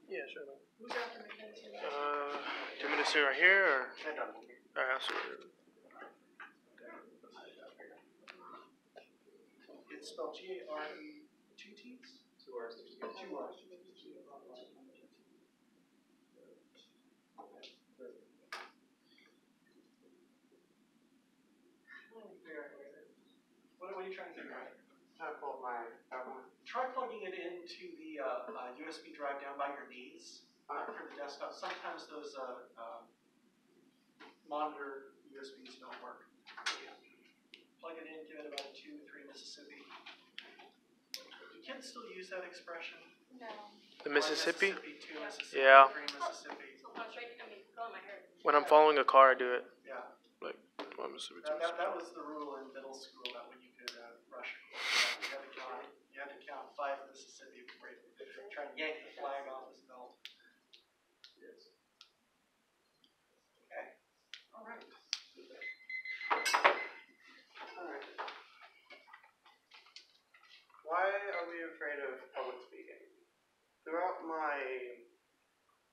Yeah, sure. Who's after Mackenzie? Do you want me to sit right here or? Alright, I'll sit right here. It's spelled G-A-R-E, two T's? Two R's. Two R's. What are you trying to figure out? Trying to pull up my Try plugging it into the USB drive down by your knees for the desktop. Sometimes those monitor USBs don't work. Plug it in, give it about a 2-3 Mississippi. Do kids still use that expression? No. The Mississippi? 2 Mississippi, Yeah. 3 Mississippi. When I'm following a car, I do it. Yeah. Like, 1 Mississippi, 2 That Mississippi. was the rule in middle school that when you could rush a course, you had to count 5 Mississippi before you try and yank the flag off his belt. Yes. Okay. All right. Why are we afraid of public speaking? Throughout my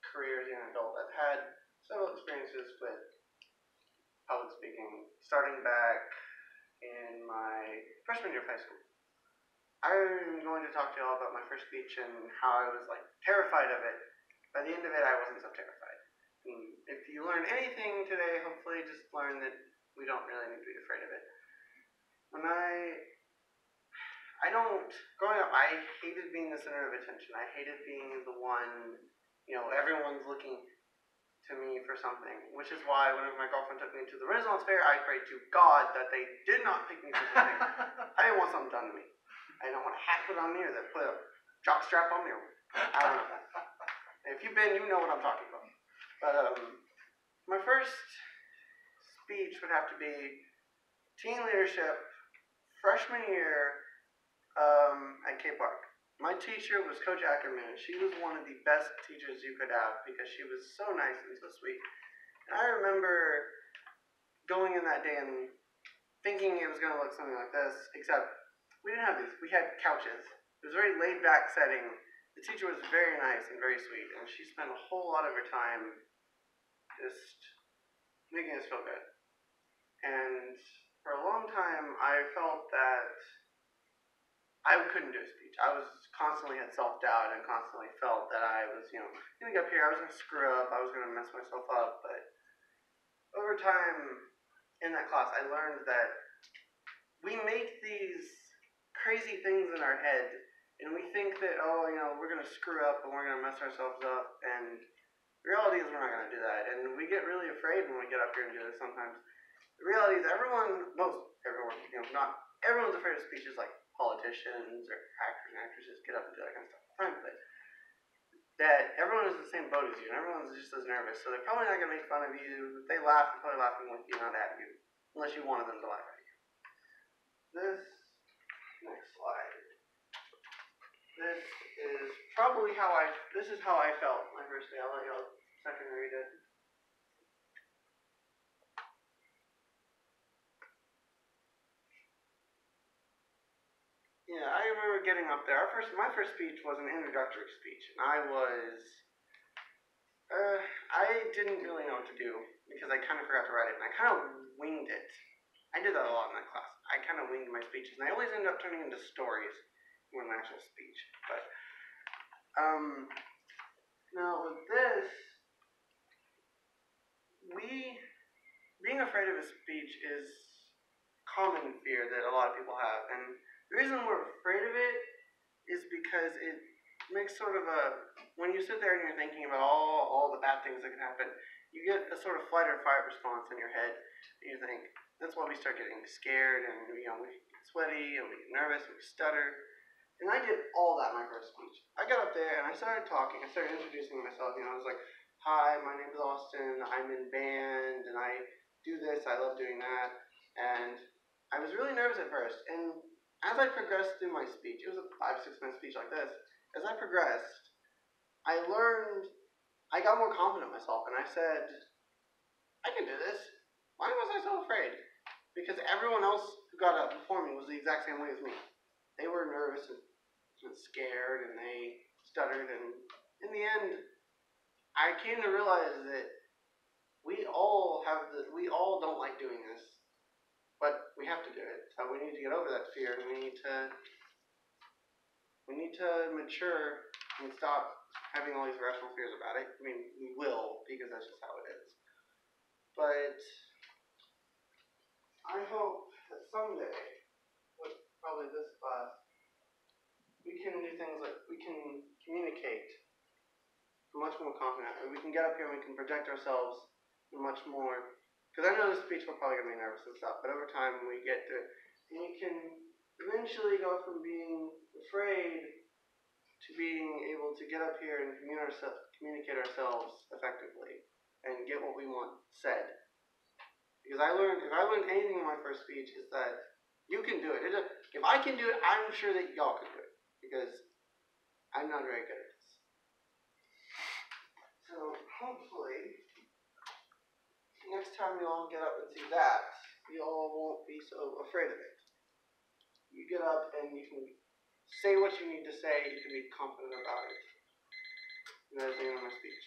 career as an adult, I've had several experiences with public speaking, starting back in my freshman year of high school. I'm going to talk to you all about my first speech and how I was terrified of it. By the end of it, I wasn't so terrified. And if you learn anything today, hopefully just learn that we don't really need to be afraid of it. Growing up, I hated being the center of attention. I hated being the one, everyone's looking to me for something, which is why whenever my girlfriend took me to the Renaissance Fair, I prayed to God that they did not pick me for something. I didn't want something done to me. I didn't want a hat put on me or they put a jock strap on me. I don't know. If you've been, you know what I'm talking about. But my first speech would have to be teen leadership, freshman year at K Park. My teacher was Coach Ackerman. She was one of the best teachers you could have because she was so nice and so sweet. And I remember going in that day and thinking it was going to look something like this, except we didn't have these. We had couches. It was a very laid-back setting. The teacher was very nice and very sweet, and she spent a whole lot of her time just making us feel good. And for a long time, I felt that I couldn't do a speech. I was constantly had self-doubt and constantly felt that I was, going to get up here, I was going to screw up, I was going to mess myself up. But over time in that class, I learned that we make these crazy things in our head, and we think that, we're going to screw up and we're going to mess ourselves up. And the reality is we're not going to do that. And we get really afraid when we get up here and do this sometimes. The reality is not everyone's afraid of speeches like politicians or actors and actresses get up and do that kind of stuff. But that everyone is in the same boat as you, and everyone's just as nervous. So they're probably not going to make fun of you. If they laugh, they're probably laughing with you, not at you, unless you wanted them to laugh at you. Next slide. This is probably how I felt my first day. I'll let you all second read it. Yeah, I remember getting up there. My first speech was an introductory speech, and I didn't really know what to do because I kind of forgot to write it, and I kind of winged it. I did that a lot in that class. I kind of winged my speeches, and I always ended up turning into stories more than an actual speech. But now with this, being afraid of a speech is common fear that a lot of people have, and the reason we're afraid of it is because it makes sort of when you sit there and you're thinking about all the bad things that can happen, you get a sort of flight or fight response in your head, and you think, that's why we start getting scared, and we get sweaty, and we get nervous, and we stutter. And I did all that in my first speech. I got up there, and I started talking, I started introducing myself, I was like, hi, my name is Austin, I'm in band, and I do this, I love doing that, and I was really nervous at first, and as I progressed through my speech, it was a 5-6 minute speech like this, as I progressed, I got more confident in myself, and I said, I can do this. Why was I so afraid? Because everyone else who got up before me was the exact same way as me. They were nervous and scared, and they stuttered, and in the end, I came to realize that we all don't like doing this, but we have to do it. So we need to get over that fear, and we need to mature and stop having all these irrational fears about it. I mean, we will, because that's just how it is. But I hope that someday, with probably this class, we can do things like we can communicate much more confidently. We can get up here and we can project ourselves much more. Because I know this speech we're probably going to be nervous and stuff, but over time we get to it, and we can eventually go from being afraid to being able to get up here and communicate ourselves effectively and get what we want said. Because if I learned anything in my first speech, is that you can do it. If I can do it, I'm sure that y'all can do it. Because I'm not very good at this. So hopefully, next time you all get up and see that, you all won't be so afraid of it. You get up and you can say what you need to say, you can be confident about it. And that is the end of my speech.